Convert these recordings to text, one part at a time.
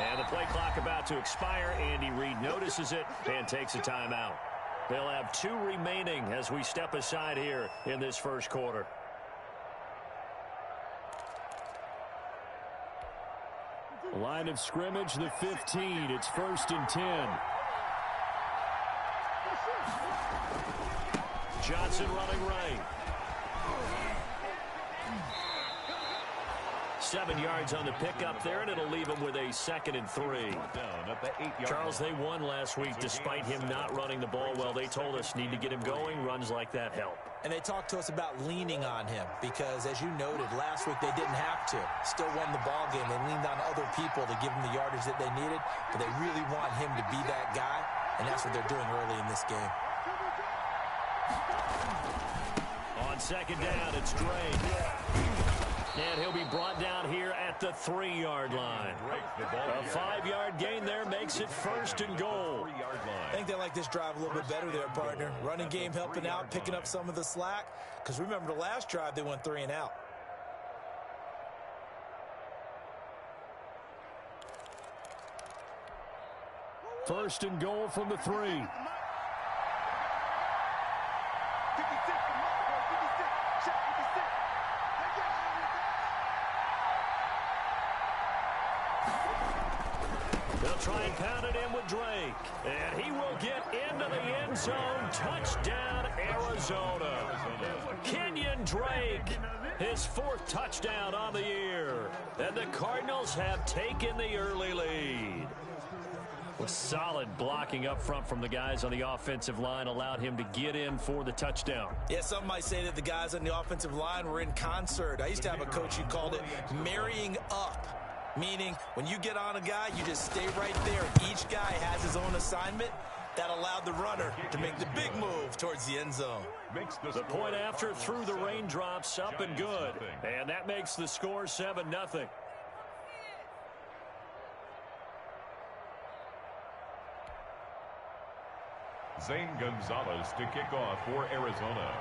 And the play clock about to expire. Andy Reid notices it and takes a timeout. They'll have 2 remaining as we step aside here in this first quarter. Line of scrimmage, the 15. It's 1st and 10. Johnson running right. 7 yards on the pickup there, and it'll leave him with a 2nd and 3. Charles, they won last week despite him not running the ball well. They told us need to get him going. Runs like that help. And they talked to us about leaning on him because, as you noted, last week they didn't have to. Still won the ball game. They leaned on other people to give them the yardage that they needed, but they really want him to be that guy, and that's what they're doing early in this game. On 2nd down, it's Drake. And he'll be brought down here at the 3-yard line. A 5-yard gain there makes it 1st and goal. I think they like this drive a little bit better there, partner. Running game helping out, picking up some of the slack. Because remember, the last drive, they went 3 and out. First and goal from the 3. They'll try and pound it in with Drake. And he will get into the end zone. Touchdown, Arizona. Kenyon Drake, his 4th touchdown on the year. And the Cardinals have taken the early lead. With solid blocking up front from the guys on the offensive line allowed him to get in for the touchdown. Yeah, some might say that the guys on the offensive line were in concert. I used to have a coach who called it marrying up. Meaning, when you get on a guy, you just stay right there. Each guy has his own assignment. That allowed the runner to make the big move towards the end zone. The point after through the raindrops, up and good. And that makes the score 7-0. Zane Gonzalez to kick off for Arizona.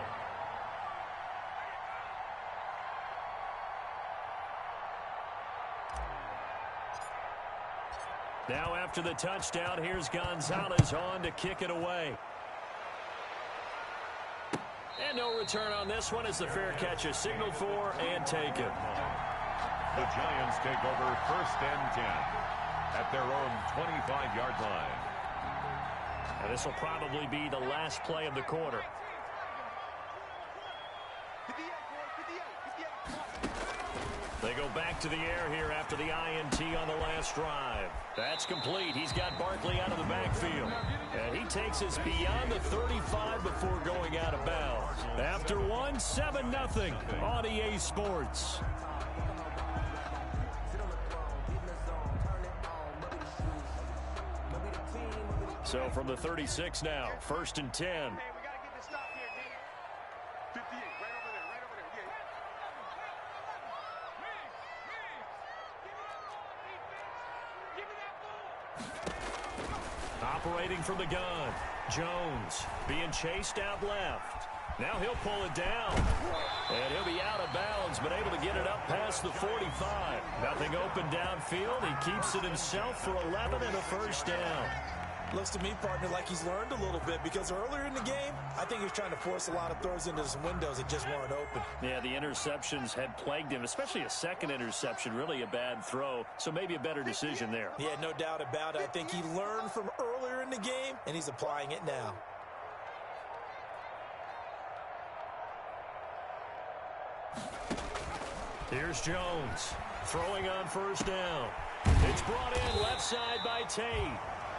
Now after the touchdown, here's Gonzalez on to kick it away. And no return on this one as the fair catch is signaled for and taken. The Giants take over 1st and 10 at their own 25-yard line. And this will probably be the last play of the quarter. They go back to the air here after the INT on the last drive. That's complete. He's got Barkley out of the backfield. And he takes us beyond the 35 before going out of bounds. After one, 7-0 on EA Sports. So from the 36 now, 1st and 10. Operating from the gun, Jones being chased out left. Now he'll pull it down, and he'll be out of bounds, but able to get it up past the 45. Nothing open downfield. He keeps it himself for 11 and a 1st down. Looks to me, partner, like he's learned a little bit because earlier in the game, I think he was trying to force a lot of throws into some windows that just weren't open. Yeah, the interceptions had plagued him, especially a second interception, really a bad throw, so maybe a better decision there. Yeah, no doubt about it. I think he learned from earlier in the game, and he's applying it now. Here's Jones, throwing on 1st down. It's brought in left side by Tate.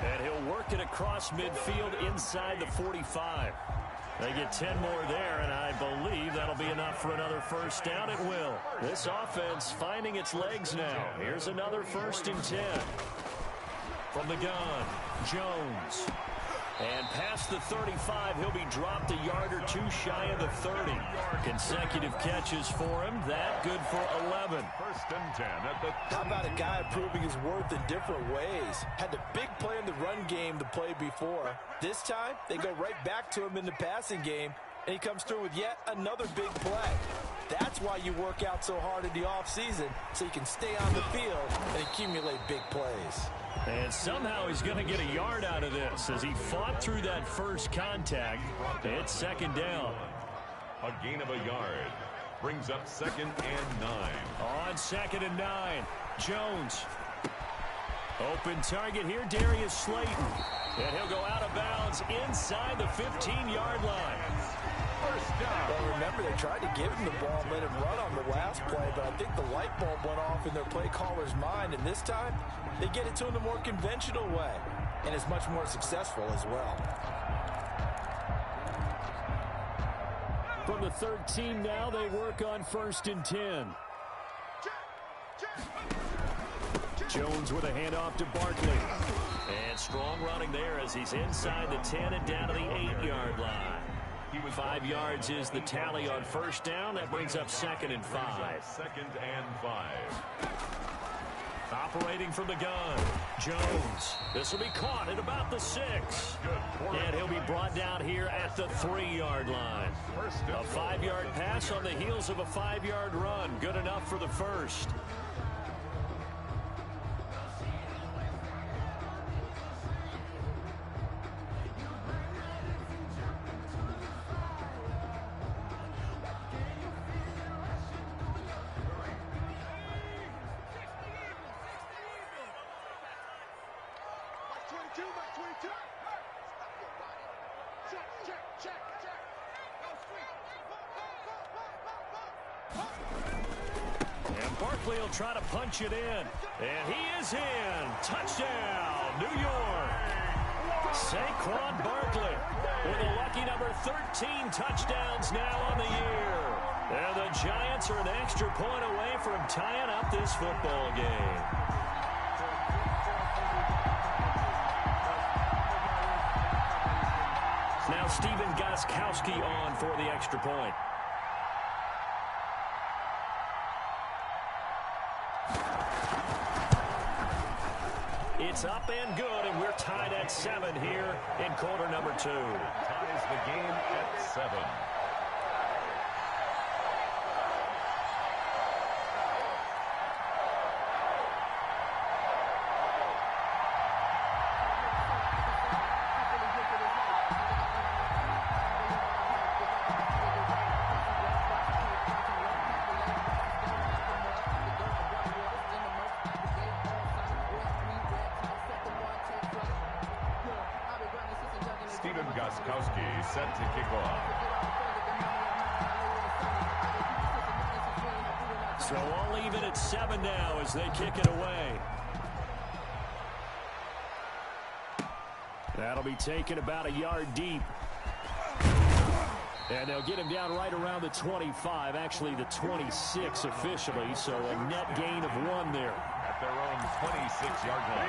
And he'll work it across midfield inside the 45. They get 10 more there, and I believe that'll be enough for another 1st down. It will. This offense finding its legs now. Here's another 1st and 10. From the gun, Jones. And past the 35, he'll be dropped a yard or 2 shy of the 30. Consecutive catches for him. That good for 11. 1st and 10 at the 30. How about a guy proving his worth in different ways? Had the big play in the run game to play before. This time, they go right back to him in the passing game, and he comes through with yet another big play. That's That's why you work out so hard in the offseason, so you can stay on the field and accumulate big plays. And somehow he's going to get a yard out of this as he fought through that first contact. It's second down. A gain of a yard brings up 2nd and 9. On 2nd and 9, Jones. Open target here, Darius Slayton. And he'll go out of bounds inside the 15-yard line. First down. Well, remember, they tried to give him the ball and let him run on the last play, but I think the light bulb went off in their play caller's mind, and this time they get it to him the more conventional way, and it's much more successful as well. From the 13 now, they work on 1st and 10. Jones with a handoff to Barkley. And strong running there as he's inside the 10 and down to the 8-yard line. 5 yards is the tally on first down. That brings up 2nd and 5. 2nd and 5. Operating from the gun, Jones. This will be caught at about the 6. And he'll be brought down here at the 3-yard line. A 5-yard pass on the heels of a 5-yard run. Good enough for the first. Barkley will try to punch it in. And he is in. Touchdown, New York. Saquon Barkley with a lucky number 13 touchdowns now on the year. And the Giants are an extra point away from tying up this football game. Now Stephen Gostkowski on for the extra point. It's up and good, and we're tied at 7 here in quarter number 2. Ties the game at 7. Gostkowski set to kick off. So all even at 7 now as they kick it away. That'll be taken about a yard deep. And they'll get him down right around the 25, actually the 26 officially, so a net gain of 1 there. At their own 26-yard line.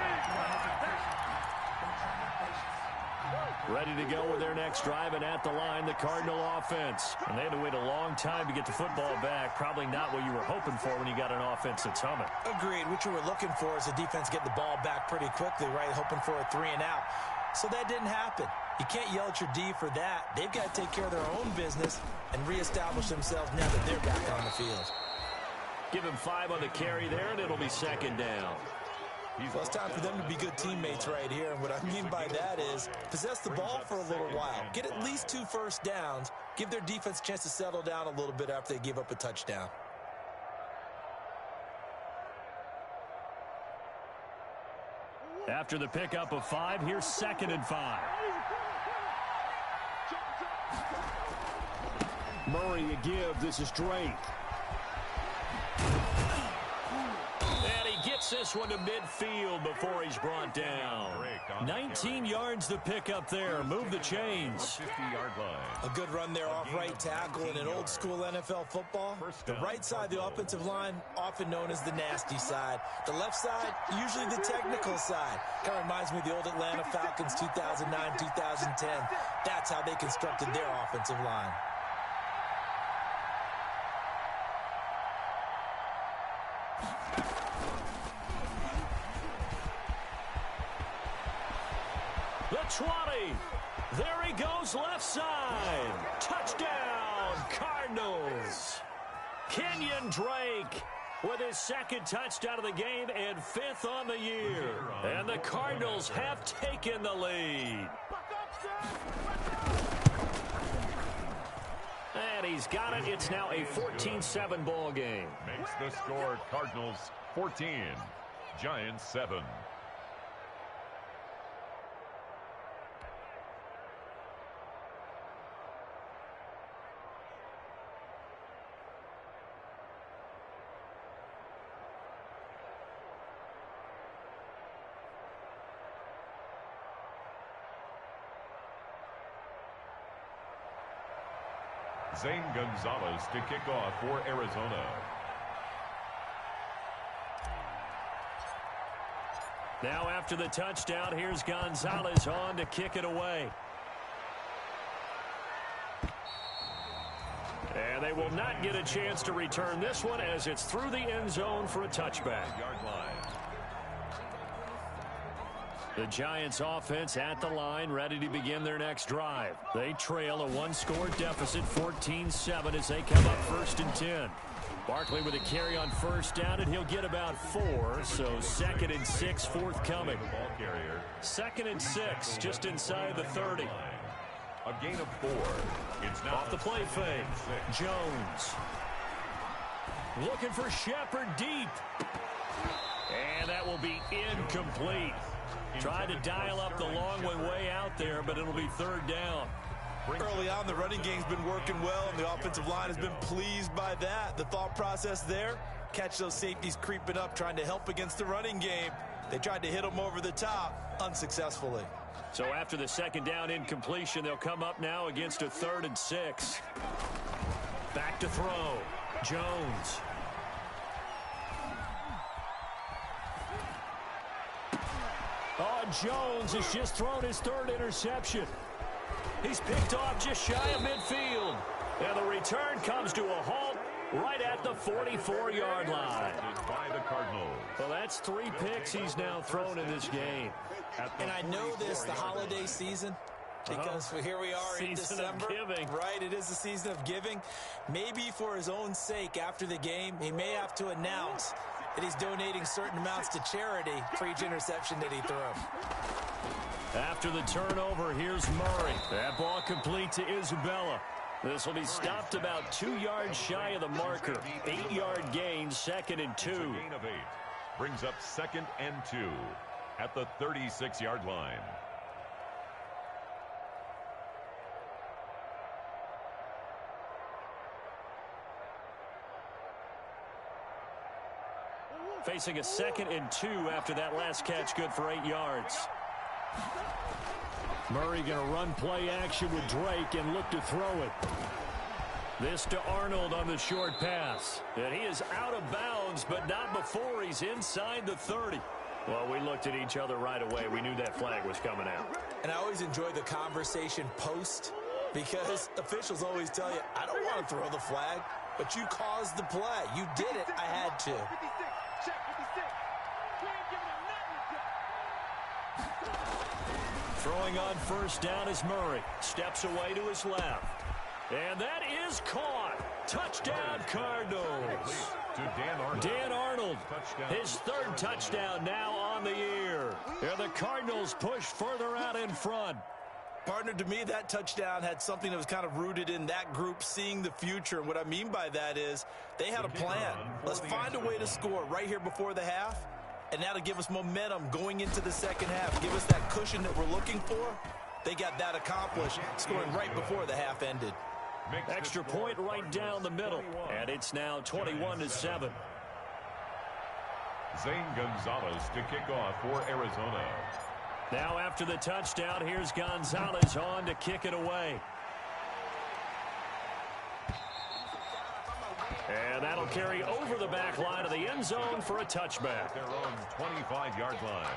Ready to go with their next drive, and at the line, the Cardinal offense. And they had to wait a long time to get the football back. Probably not what you were hoping for when you got an offense that's humming. Agreed. What you were looking for is the defense get the ball back pretty quickly, right? Hoping for a 3 and out. So that didn't happen. You can't yell at your D for that. They've got to take care of their own business and reestablish themselves now that they're back on the field. Give him 5 on the carry there, and it'll be 2nd down. Well, it's time for them to be good teammates right here. And what I mean by that is possess the ball for a little while. Get at least 2 first downs. Give their defense a chance to settle down a little bit after they give up a touchdown. After the pickup of 5, here's 2nd and 5. Murray a give. This is Drake. Gets this one to midfield before he's brought down. 19 yards to pick up there. Move the chains. 50-yard line. A good run there off right tackle in an old school NFL football. The right side, the offensive line, often known as the nasty side. The left side, usually the technical side. Kind of reminds me of the old Atlanta Falcons 2009, 2010. That's how they constructed their offensive line. The 20. There he goes left side. Touchdown, Cardinals. Kenyon Drake with his second touchdown of the game and 5th on the year. And the Cardinals have taken the lead. And he's got it. It's now a 14-7 ball game. Makes the score Cardinals 14, Giants 7. Zane Gonzalez to kick off for Arizona. Now after the touchdown, here's Gonzalez on to kick it away. And they will not get a chance to return this one as it's through the end zone for a touchback. Yard line. The Giants offense at the line, ready to begin their next drive. They trail a one-score deficit, 14-7, as they come up 1st and 10. Barkley with a carry on 1st down, and he'll get about 4, so 2nd and 6 forthcoming. 2nd and 6, just inside the 30. A gain of 4. It's now off the play fake. Jones looking for Shepard deep. And that will be incomplete. Tried to dial up the long one way out there, but it'll be 3rd down. Early on, the running game's been working well, and the offensive line has been pleased by that. The thought process there, catch those safeties creeping up, trying to help against the running game. They tried to hit them over the top, unsuccessfully. So after the 2nd down incompletion, they'll come up now against a 3rd and 6. Back to throw. Jones. Oh, Jones has just thrown his 3rd interception. He's picked off just shy of midfield. And the return comes to a halt right at the 44-yard line. By the Cardinals. Well, that's 3 picks he's now thrown in this game. And I know this, the holiday season, because here we are in December. Right, it is the season of giving. Maybe for his own sake, after the game, he may have to announce that he's donating certain amounts to charity for each interception that he threw. After the turnover, here's Murray. That ball complete to Isabella. This will be stopped about 2 yards shy of the marker. 8-yard gain, 2nd and 2. It's a gain of 8. Brings up 2nd and 2 at the 36-yard line. Facing a 2nd and 2 after that last catch, good for 8 yards. Murray going to run play action with Drake and look to throw it. This to Arnold on the short pass. And he is out of bounds, but not before he's inside the 30. Well, we looked at each other right away. We knew that flag was coming out. And I always enjoy the conversation post, because officials always tell you, I don't want to throw the flag, but you caused the play. You did it. I had to. Throwing on 1st down is Murray. Steps away to his left. And that is caught. Touchdown, Cardinals. To Dan Arnold. Dan Arnold, his 3rd touchdown now on the year. And the Cardinals push further out in front. Partner, to me, that touchdown had something that was kind of rooted in that group seeing the future. And what I mean by that is they had a plan. Let's find a way to score right here before the half. And that'll give us momentum going into the 2nd half. Give us that cushion that we're looking for. They got that accomplished, scoring right before the half ended. Extra point right down the middle. And it's now 21-7. Zane Gonzalez to kick off for Arizona. Now after the touchdown, here's Gonzalez on to kick it away. And that'll carry over the back line of the end zone for a touchback. Their own 25-yard line.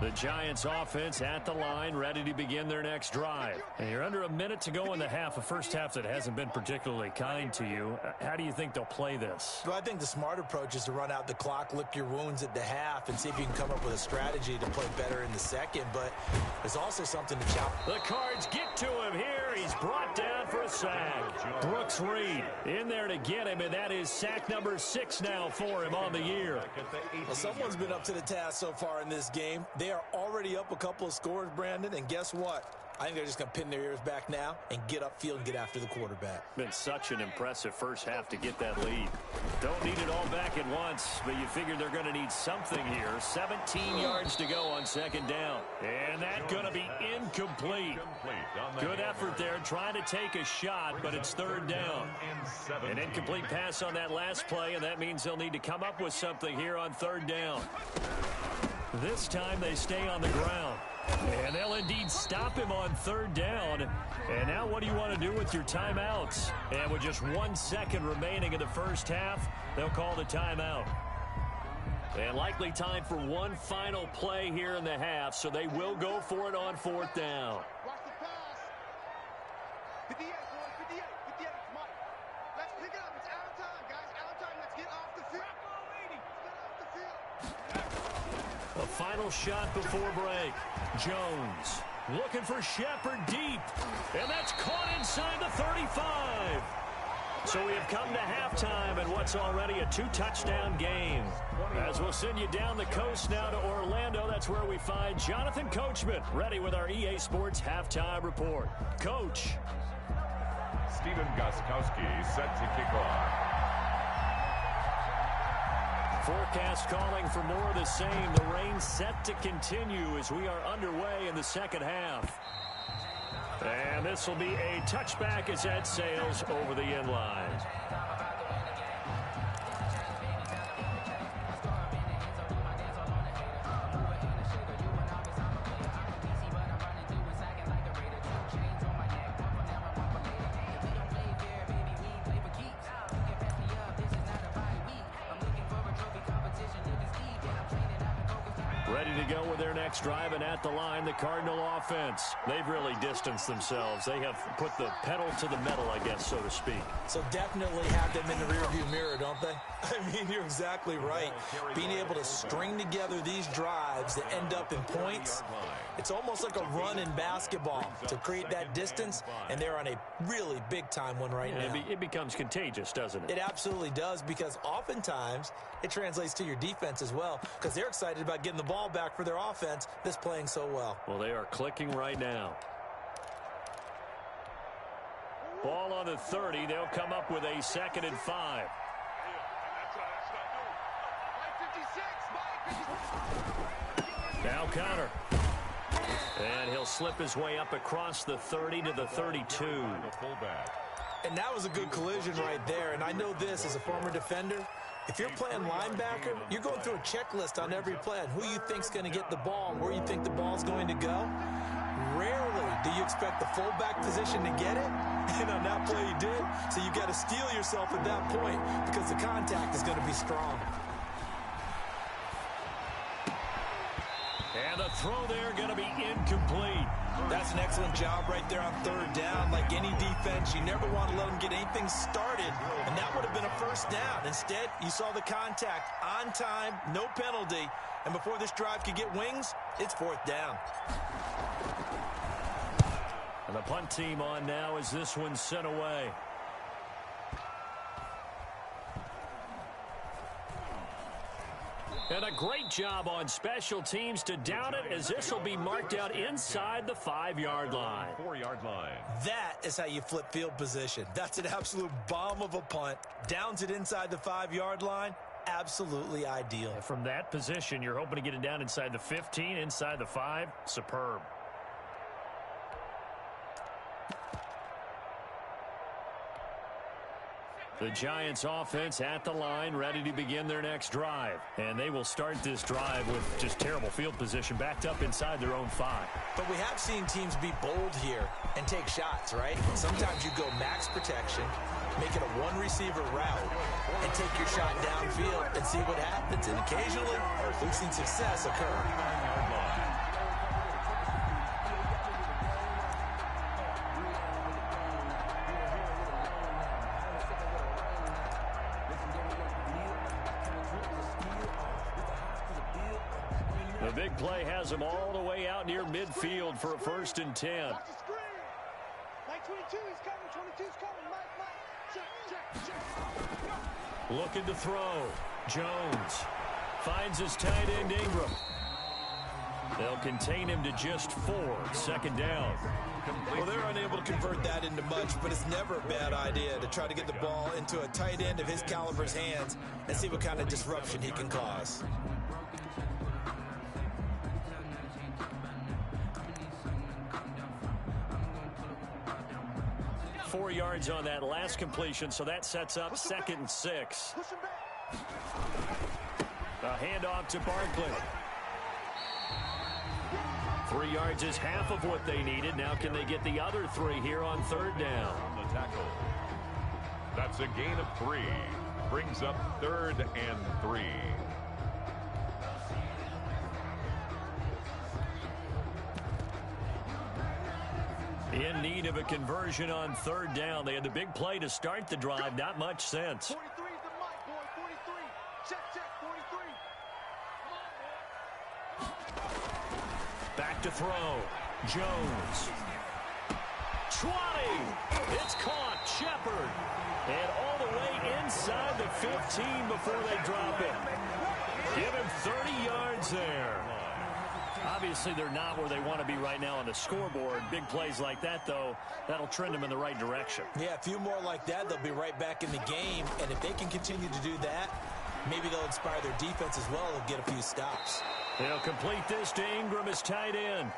The Giants offense at the line, ready to begin their next drive. And you're under a minute to go in the half, a first half that hasn't been particularly kind to you. How do you think they'll play this? Well, I think the smart approach is to run out the clock, lick your wounds at the half, and see if you can come up with a strategy to play better in the second. But there's also something to challenge. The Cards get to him here. He's brought down for a sack. Brooks Reed in there to get him, and that is sack number 6 now for him on the year. Well, someone's been up to the task so far in this game. They are already up a couple of scores, Brandon, and guess what? I think they're just going to pin their ears back now and get upfield and get after the quarterback. Been such an impressive first half to get that lead. Don't need it all back at once, but you figure they're going to need something here. 17 yards to go on second down. And that's going to be incomplete. Good effort there trying to take a shot, but it's third down. An incomplete pass on that last play, and that means they'll need to come up with something here on third down. This time they stay on the ground. And they'll indeed stop him on third down. And now what do you want to do with your timeouts? And with just 1 second remaining in the first half, they'll call the timeout. And likely time for one final play here in the half, so they will go for it on fourth down. Watch the pass. 58, boys, 58, 58. Come on. Let's pick it up. It's out of time, guys. Out of time. Let's get off the field. Let's get off the field. A final shot before break. Jones looking for Shepard deep. And that's caught inside the 35. So we have come to halftime in what's already a 2-touchdown game. As we'll send you down the coast now to Orlando, that's where we find Jonathan Coachman, ready with our EA Sports Halftime Report. Coach. Steven Gostkowski set to kick off. Forecast calling for more of the same. The rain set to continue as we are underway in the second half. And this will be a touchback as that sails over the end line. Ready to go with their next drive, and at the line, the Cardinal offense. They've really distanced themselves. They have put the pedal to the metal, I guess, so to speak. So definitely have them in the rearview mirror, don't they? I mean, you're exactly right. Being able to string together these drives that end up in points, it's almost like a run in basketball to create that distance, and they're on a really big-time one right now. It becomes contagious, doesn't it? It absolutely does, because oftentimes it translates to your defense as well, because they're excited about getting the ball back for their offense that's playing so well. Well, they are clicking right now. Ball on the 30. They'll come up with a 2nd and 5. Now counter. And he'll slip his way up across the 30 to the 32. And that was a good collision right there. And I know this as a former defender. If you're playing linebacker, you're going through a checklist on every play on who you think's going to get the ball, where you think the ball's going to go. Rarely do you expect the fullback position to get it. And on that play he did. So you got to steel yourself at that point because the contact is going to be strong. And the throw there going to be incomplete. That's an excellent job right there on third down. Like any defense, you never want to let them get anything started, and that would have been a first down. Instead, you saw the contact on time, no penalty, and before this drive could get wings, it's fourth down. And the punt team on now as this one's sent away. And a great job on special teams to down it, as this will be marked out inside the 5-yard line. 4-yard line. That is how you flip field position. That's an absolute bomb of a punt. Downs it inside the 5-yard line. Absolutely ideal. From that position, you're hoping to get it down inside the 15, inside the 5. Superb. The Giants offense at the line, ready to begin their next drive. And they will start this drive with just terrible field position, backed up inside their own 5. But we have seen teams be bold here and take shots, right? Sometimes you go max protection, make it a one-receiver route, and take your shot downfield and see what happens. And occasionally, we've seen success occur. The big play has him all the way out near midfield for a 1st and 10. Watch the screen. Mike 22, he's coming. 22's coming. Mike. Check. Looking to throw. Jones finds his tight end Ingram. They'll contain him to just 4. 2nd down. Well, they're unable to convert that into much, but it's never a bad idea to try to get the ball into a tight end of his caliber's hands and see what kind of disruption he can cause. Four yards on that last completion, so that sets up 2nd and 6. Push him back. A handoff to Barkley. 3 yards is half of what they needed. Now can they get the other 3 here on 3rd down? On the tackle. That's a gain of 3. Brings up 3rd and 3. In need of a conversion on 3rd down. They had the big play to start the drive. Not much sense. 43's the mic, boy. 43. Check. 43. Back to throw. Jones. 20. It's caught. Shepard. And all the way inside the 15 before they drop it. Give him 30 yards there. Obviously, they're not where they want to be right now on the scoreboard. Big plays like that, though, that'll trend them in the right direction. Yeah, a few more like that, they'll be right back in the game. And if they can continue to do that, maybe they'll inspire their defense as well and get a few stops. They'll complete this to Ingram as tight end.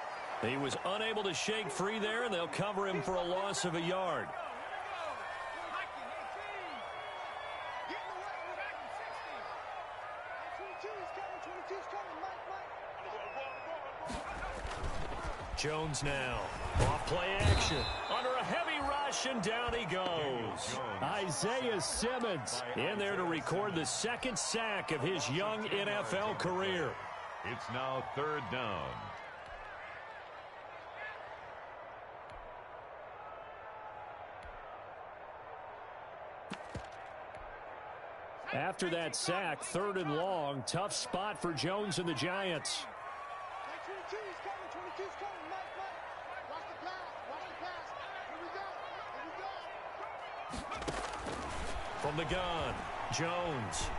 He was unable to shake free there, and they'll cover him for a loss of a yard. Jones now. Off play action. Under a heavy rush, and down he goes. Isaiah Simmons in there to record the 2nd sack of his young NFL career. It's now 3rd down. After that sack, 3rd and long. Tough spot for Jones and the Giants. Mike 22, he's coming. 22's coming. Mike. Watch the pass. Here we go. From the gun, Jones.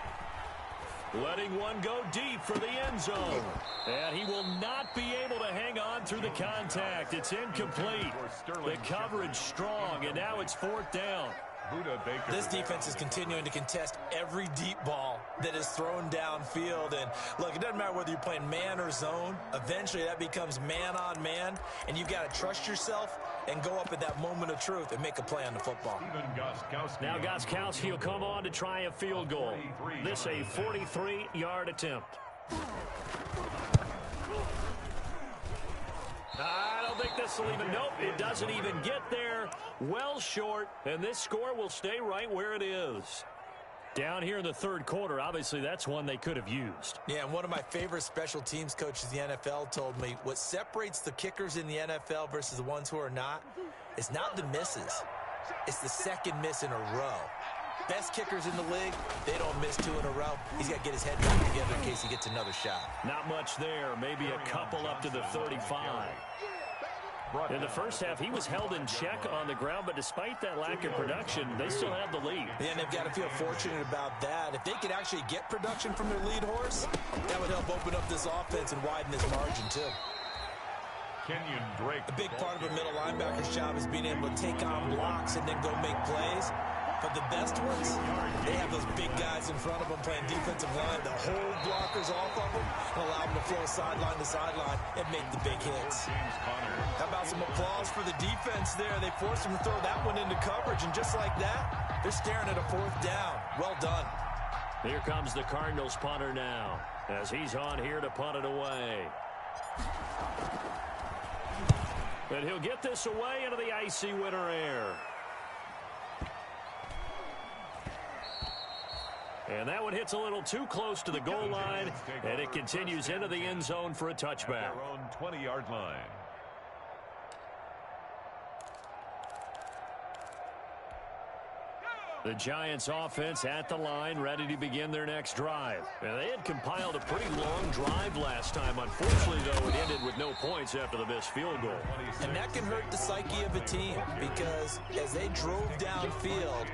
Letting one go deep for the end zone. And he will not be able to hang on through the contact. It's incomplete. The coverage strong, and now it's 4th down. This defense is continuing to contest every deep ball that is thrown downfield. And look, it doesn't matter whether you're playing man or zone. Eventually that becomes man on man, and you've got to trust yourself and go up at that moment of truth and make a play on the football. Now Gostkowski will come on to try a field goal. This a 43-yard attempt. I don't think this will even, nope, it doesn't even get there. Well short, and this score will stay right where it is. Down here in the 3rd quarter, obviously that's one they could have used. Yeah, and one of my favorite special teams coaches in the NFL told me what separates the kickers in the NFL versus the ones who are not is not the misses. It's the 2nd miss in a row. Best kickers in the league, they don't miss 2 in a row. He's got to get his head back together in case he gets another shot. Not much there, maybe a couple up to the 35. In the first half, he was held in check on the ground, but despite that lack of production, they still have the lead. Yeah, and they've got to feel fortunate about that. If they could actually get production from their lead horse, that would help open up this offense and widen this margin, too. Kenyon Drake. A big part of a middle linebacker's job is being able to take on blocks and then go make plays. But the best ones, they have those big guys in front of them playing defensive line that hold blockers off of them and allow them to flow sideline to sideline and make the big hits. How about some applause for the defense there? They forced them to throw that one into coverage, and just like that, they're staring at a 4th down. Well done. Here comes the Cardinals punter now, as he's on here to punt it away. But he'll get this away into the icy winter air. And that one hits a little too close to the goal line, and it continues into the end zone for a touchback. Their own 20-yard line. The Giants offense at the line, ready to begin their next drive. Now, they had compiled a pretty long drive last time. Unfortunately, though, it ended with no points after the missed field goal. And that can hurt the psyche of a team because as they drove downfield,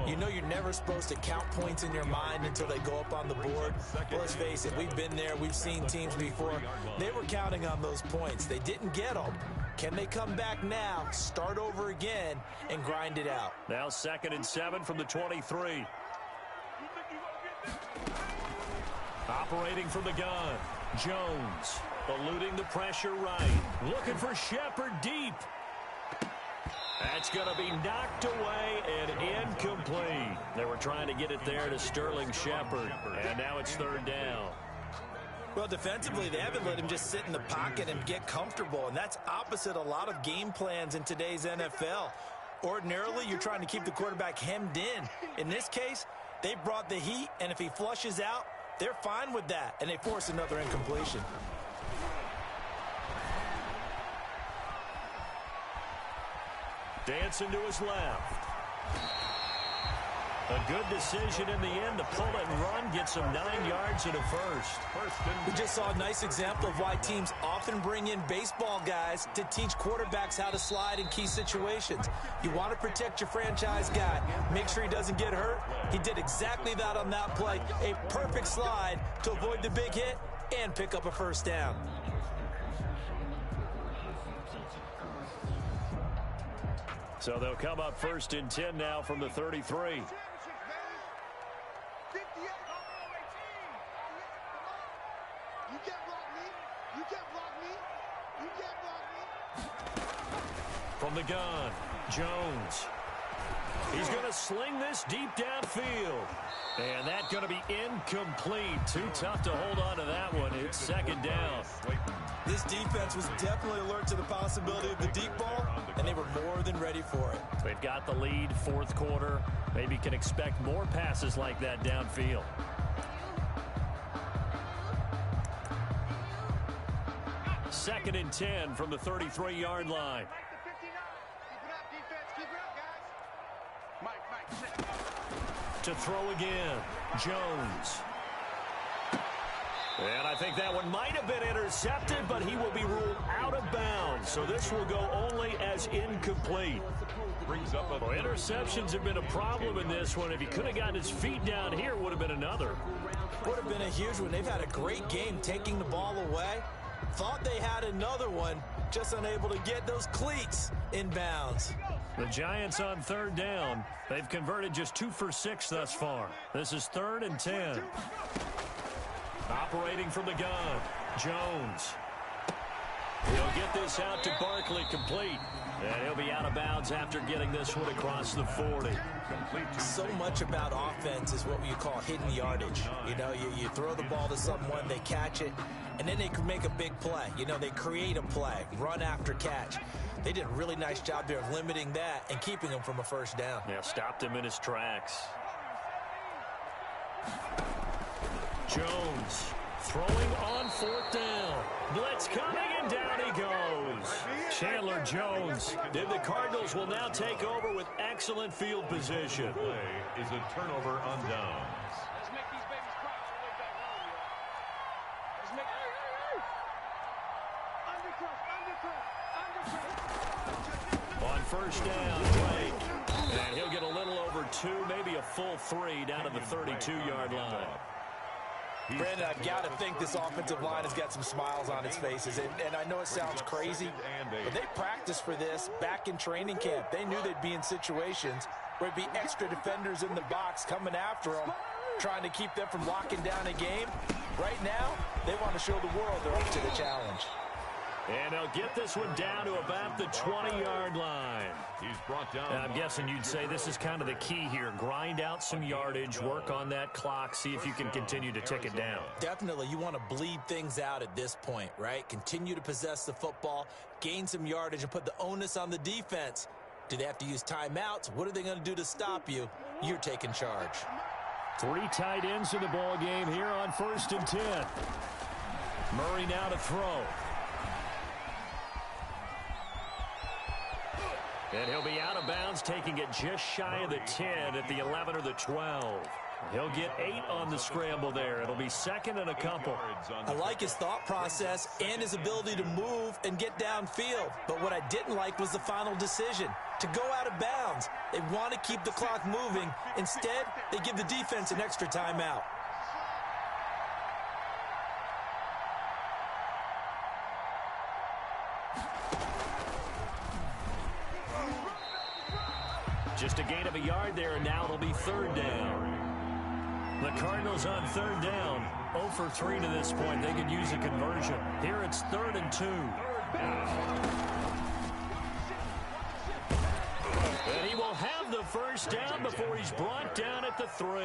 you know you're never supposed to count points in your mind until they go up on the board. Well, let's face it, we've been there. We've seen teams before. They were counting on those points. They didn't get them. Can they come back now, start over again, and grind it out? Now 2nd and 7 from the 23. Operating from the gun, Jones eluding the pressure right. Looking for Shepard deep. That's going to be knocked away and incomplete. They were trying to get it there to Sterling Shepard, and now it's 3rd down. Well, defensively, they haven't let him just sit in the pocket and get comfortable, and that's opposite a lot of game plans in today's NFL. Ordinarily, you're trying to keep the quarterback hemmed in. In this case, they brought the heat, and if he flushes out, they're fine with that, and they force another incompletion. Dancing to his left. A good decision in the end to pull it and run, get some 9 yards and a first. We just saw a nice example of why teams often bring in baseball guys to teach quarterbacks how to slide in key situations. You want to protect your franchise guy. Make sure he doesn't get hurt. He did exactly that on that play. A perfect slide to avoid the big hit and pick up a first down. So they'll come up 1st and 10 now from the 33. From the gun, Jones. He's going to sling this deep downfield. And that's going to be incomplete. Too tough to hold on to that one. It's 2nd down. This defense was definitely alert to the possibility of the deep ball, and they were more than ready for it. They've got the lead, 4th quarter. Maybe can expect more passes like that downfield. Second and 10 from the 33-yard line. To throw again, Jones. And I think that one might have been intercepted, but he will be ruled out of bounds. So this will go only as incomplete. Well, interceptions have been a problem in this one. If he could have gotten his feet down here, would have been another. Would have been a huge one. They've had a great game taking the ball away. Thought they had another one, just unable to get those cleats in bounds. The Giants on 3rd down. They've converted just 2 for 6 thus far. This is 3rd and 10. Operating from the gun, Jones. He'll get this out to Barkley, complete. And he'll be out of bounds after getting this one across the 40. So much about offense is what you call hidden yardage. You know, you throw the ball to someone, they catch it, and then they can make a big play. You know, they create a play, run after catch. They did a really nice job there of limiting that and keeping him from a first down. Yeah, stopped him in his tracks. Jones throwing on 4th down. Blitz coming, and down he goes. Chandler Jones. And the Cardinals will now take over with excellent field position. Play is a turnover on downs. Let's make these babies cry all the way back home, yo. Let's make undercut. On 1st down, Blake. And he'll get a little over 2, maybe a full 3 down to the 32-yard line. Brandon, I've got to think this offensive line has got some smiles on its faces. And I know it sounds crazy, but they practiced for this back in training camp. They knew they'd be in situations where it'd be extra defenders in the box coming after them, trying to keep them from locking down a game. Right now, they want to show the world they're up to the challenge. And they'll get this one down to about the 20-yard line. He's brought down. And I'm guessing you'd say this is kind of the key here. Grind out some yardage, work on that clock, see if you can continue to tick it down. Definitely, you want to bleed things out at this point, right? Continue to possess the football, gain some yardage, and put the onus on the defense. Do they have to use timeouts? What are they going to do to stop you? You're taking charge. 3 tight ends in the ball game here on 1st and 10. Murray now to throw. And he'll be out of bounds, taking it just shy of the 10 at the 11 or the 12. He'll get 8 on the scramble there. It'll be second and a couple. I like his thought process and his ability to move and get downfield. But what I didn't like was the final decision, to go out of bounds. They want to keep the clock moving. Instead, they give the defense an extra timeout. Just a gain of a yard there, and now it'll be third down. The Cardinals on third down, 0 for 3 to this point. They could use a conversion. Here it's 3rd and 2. And he will have the first down before he's brought down at the 3.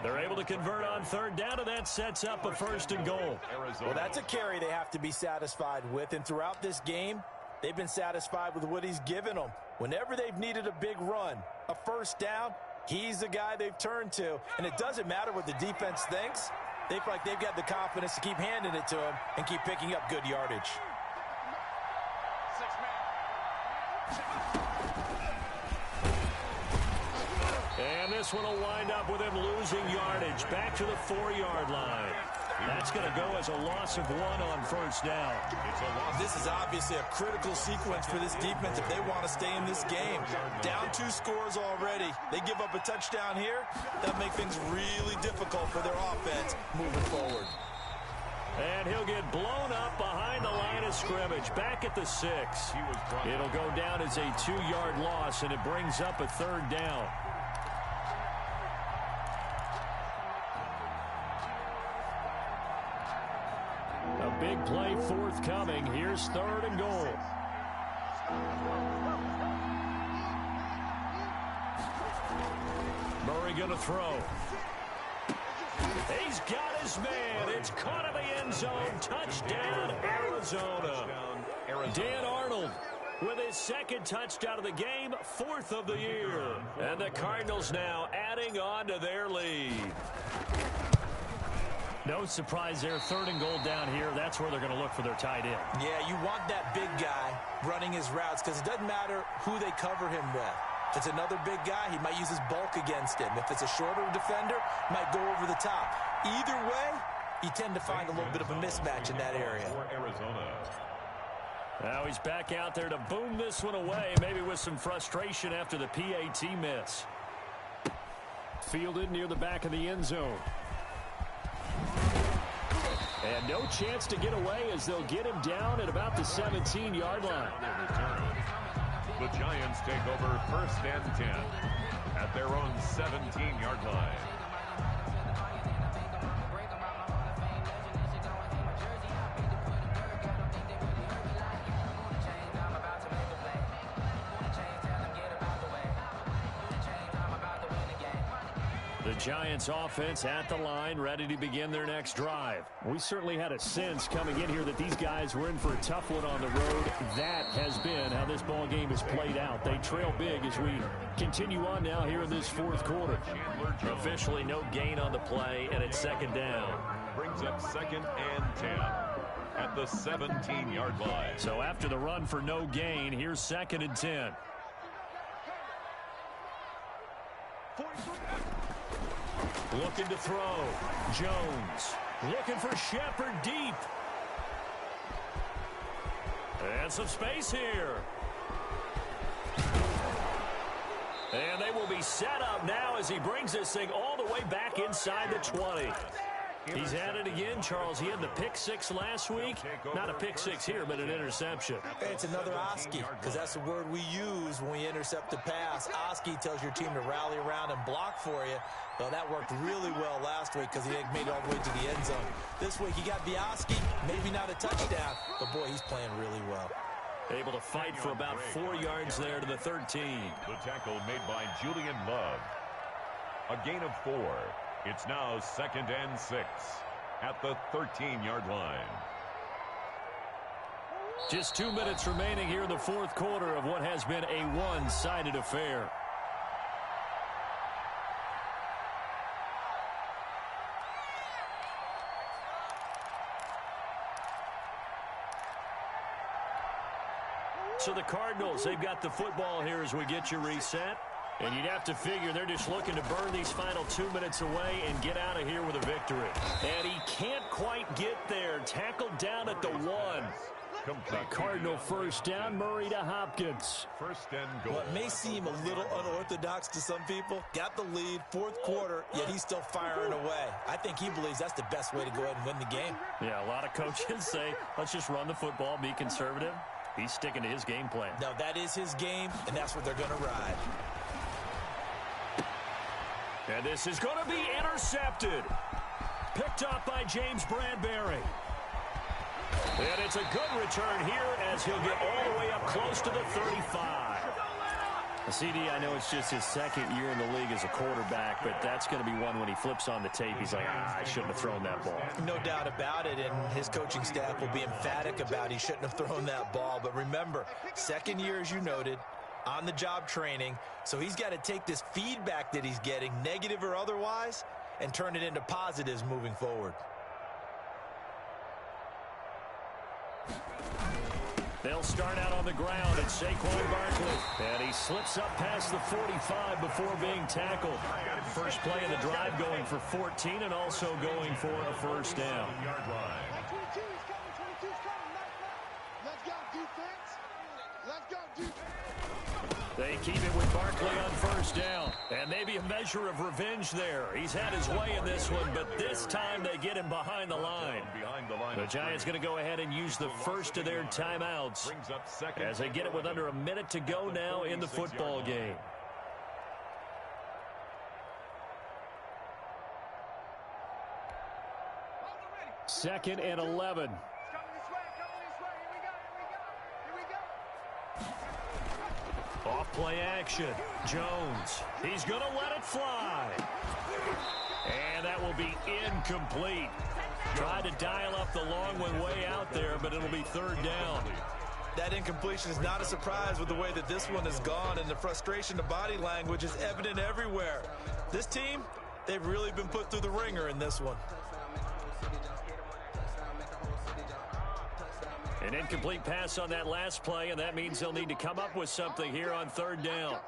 They're able to convert on third down, and that sets up a 1st and goal. Well, that's a carry they have to be satisfied with, and throughout this game, they've been satisfied with what he's given them. Whenever they've needed a big run, a first down, he's the guy they've turned to. And it doesn't matter what the defense thinks. They feel like they've got the confidence to keep handing it to him and keep picking up good yardage. And this one will wind up with him losing yardage back to the 4-yard line. That's going to go as a loss of 1 on first down. This is obviously a critical sequence for this defense if they want to stay in this game. Down 2 scores already. They give up a touchdown here. That'll make things really difficult for their offense moving forward. And he'll get blown up behind the line of scrimmage, back at the 6. It'll go down as a 2-yard loss, and it brings up a 3rd down. A big play forthcoming. Here's 3rd and goal. Murray going to throw. He's got his man. It's caught in the end zone. Touchdown, Arizona. Dan Arnold with his 2nd touchdown of the game, 4th of the year. And the Cardinals now adding on to their lead. No surprise there, 3rd and goal down here. That's where they're going to look for their tight end. Yeah, you want that big guy running his routes because it doesn't matter who they cover him with. If it's another big guy, he might use his bulk against him. If it's a shorter defender, he might go over the top. Either way, you tend to find a little bit of a mismatch in that area. Now he's back out there to boom this one away, maybe with some frustration after the PAT miss. Fielded near the back of the end zone. And no chance to get away as they'll get him down at about the 17-yard line. The Giants take over 1st and 10 at their own 17-yard line. The Giants offense at the line, ready to begin their next drive. We certainly had a sense coming in here that these guys were in for a tough one on the road. That has been how this ball game has played out. They trail big as we continue on now here in this 4th quarter. Officially no gain on the play, and it's 2nd down. Brings up 2nd and 10 at the 17-yard line. So after the run for no gain, here's 2nd and 10. Looking to throw. Jones looking for Shepard deep. And some space here. And they will be set up now as he brings this thing all the way back inside the 20. He's at it again, Charles. He had the pick 6 last week. Not a pick 6 here, but an interception. It's another Oski, because that's the word we use when we intercept the pass. Oski tells your team to rally around and block for you. Well, that worked really well last week because he made it all the way to the end zone. This week he got the Oski, maybe not a touchdown, but boy, he's playing really well. Able to fight for about 4 yards there to the 13. The tackle made by Julian Love. A gain of 4. It's now 2nd and 6 at the 13-yard line. Just 2 minutes remaining here in the 4th quarter of what has been a one-sided affair. So the Cardinals, they've got the football here as we get you reset. And you'd have to figure they're just looking to burn these final 2 minutes away and get out of here with a victory. And he can't quite get there. Tackled down at the 1. A Cardinal first down, Murray to Hopkins. First and goal. What may seem a little unorthodox to some people, got the lead, fourth quarter, yet he's still firing away. I think he believes that's the best way to go ahead and win the game. Yeah, a lot of coaches say, let's just run the football, be conservative. He's sticking to his game plan. No, that is his game, and that's what they're going to ride. And this is going to be intercepted. Picked up by James Bradbury. And it's a good return here as he'll get all the way up close to the 35. CD, I know it's just his second year in the league as a quarterback, but that's going to be one when he flips on the tape. He's like, I shouldn't have thrown that ball. No doubt about it, and his coaching staff will be emphatic about he shouldn't have thrown that ball. But remember, second year, as you noted, on-the-job training, so he's got to take this feedback that he's getting, negative or otherwise, and turn it into positives moving forward. They'll start out on the ground at Saquon Barkley. And he slips up past the 45 before being tackled. First play of the drive going for 14 and also going for a first down. 22 is coming, 22 is coming. Let's go, defense. Let's go, defense. They keep it with Barkley on first down. And maybe a measure of revenge there. He's had his way in this one, but this time they get him behind the line. The Giants going to go ahead and use the first of their timeouts as they get it with under a minute to go now in the football game. Second and 11. Off play action. Jones. He's going to let it fly. And that will be incomplete. Tried to dial up the long one way out there, but it'll be third down. That incompletion is not a surprise with the way that this one has gone, and the frustration, the body language is evident everywhere. This team, they've really been put through the ringer in this one. An incomplete pass on that last play, and that means they'll need to come up with something here on third down. I'm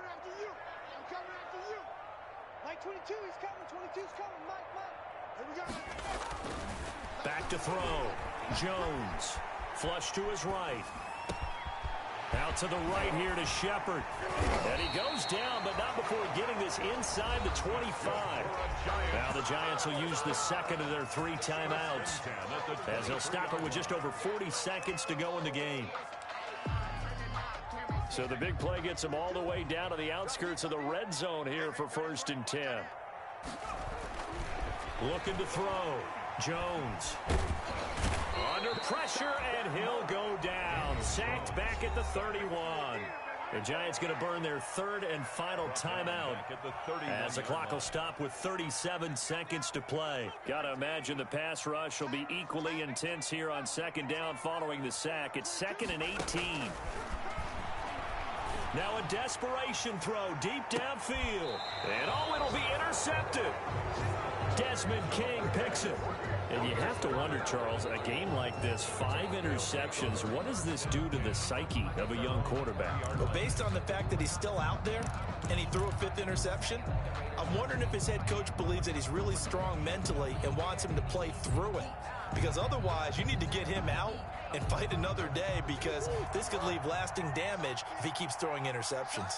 coming after you. Mike 22, he's coming. 22's coming. Mike. Here we go. Back to throw. Jones. Flush to his right. Out to the right here to Shepard. And he goes down, but not before getting this inside the 25. Now the Giants will use the second of their 3 timeouts as they'll stop it with just over 40 seconds to go in the game. So the big play gets them all the way down to the outskirts of the red zone here for first and 10. Looking to throw. Jones. Under pressure, and he'll go down. Sacked back at the 31. The Giants going to burn their third and final timeout as the clock will stop with 37 seconds to play. Got to imagine the pass rush will be equally intense here on second down following the sack. It's second and 18. Now a desperation throw deep downfield. And oh, it'll be intercepted. Desmond King picks it. And you have to wonder, Charles, a game like this, 5 interceptions, what does this do to the psyche of a young quarterback? Well, based on the fact that he's still out there and he threw a 5th interception, I'm wondering if his head coach believes that he's really strong mentally and wants him to play through it. Because otherwise, you need to get him out and fight another day, because this could leave lasting damage if he keeps throwing interceptions.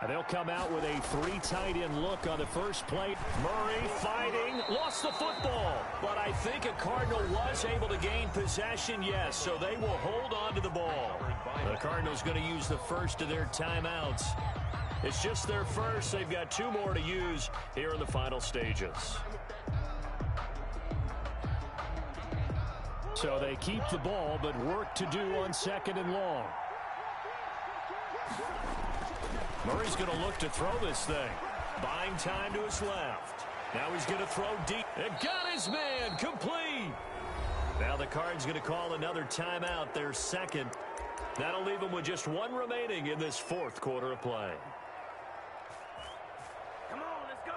And they'll come out with a 3 tight end look on the first play. Murray fighting, lost the football. But I think a Cardinal was able to gain possession, yes, so they will hold on to the ball. The Cardinals going to use the first of their timeouts. It's just their first. They've got 2 more to use here in the final stages. So they keep the ball, but work to do on second and long. Murray's going to look to throw this thing. Buying time to his left. Now he's going to throw deep. And got his man complete. Now the Cards going to call another timeout, their second. That'll leave them with just 1 remaining in this 4th quarter of play. Come on, let's go.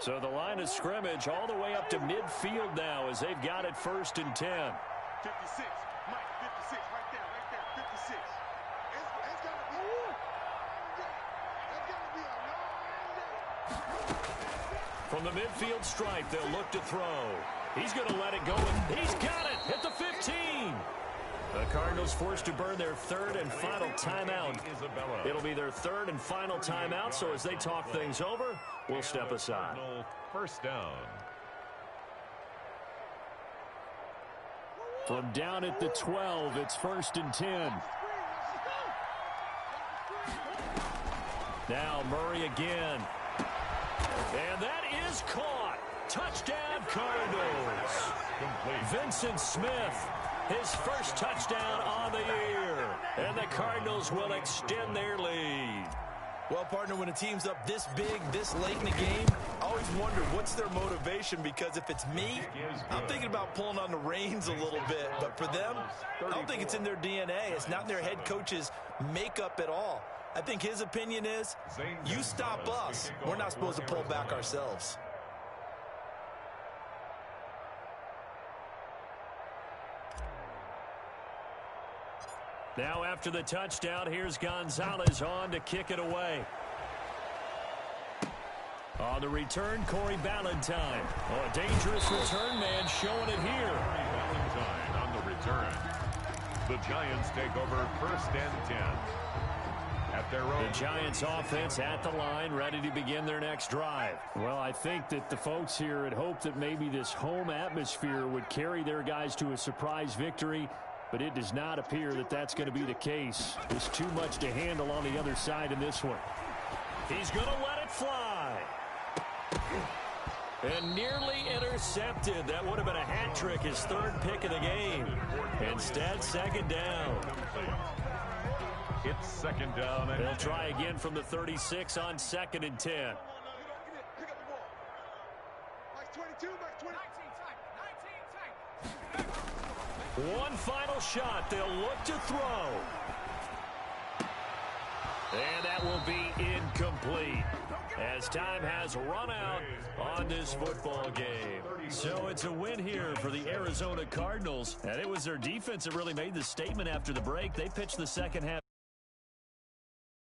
So the line of scrimmage all the way up to midfield now as they've got it 1st and 10. 56. Mike, 56. Right there. 56. It's got to be a long day. It's got to be a long day. From the midfield stripe, they'll look to throw. He's going to let it go, and he's got it at the 15. The Cardinals forced to burn their 3rd and final timeout. It'll be their 3rd and final timeout, so as they talk things over, we'll step aside. First down. From down at the 12, it's 1st and 10. Now Murray again. And that is caught. Touchdown, Cardinals. Vincent Smith, his first touchdown on the year. And the Cardinals will extend their lead. Well, partner, when a team's up this big, this late in the game, I always wonder what's their motivation, because if it's me, I'm thinking about pulling on the reins a little bit. But for them, I don't think it's in their DNA. It's not in their head coach's makeup at all. I think his opinion is, you stop us, we're not supposed to pull back ourselves. Now after the touchdown, here's Gonzalez on to kick it away. On the return, Corey Ballantyne. Oh, a dangerous return man showing it here. Ballantyne on the return. The Giants take over 1st and 10. At their own. The Giants offense at the line, ready to begin their next drive. Well, I think that the folks here had hoped that maybe this home atmosphere would carry their guys to a surprise victory, but it does not appear that that's going to be the case. There's too much to handle on the other side in this one. He's going to let it fly. And nearly intercepted. That would have been a hat trick, his 3rd pick of the game. Instead, 2nd down. It's 2nd down. They'll try again from the 36 on 2nd and 10. Pick up the ball. Mike's 22, Mike's 20. 19, One final shot. They'll look to throw. And that will be incomplete, as time has run out on this football game. So it's a win here for the Arizona Cardinals. And it was their defense that really made the statement after the break. They pitched the second half.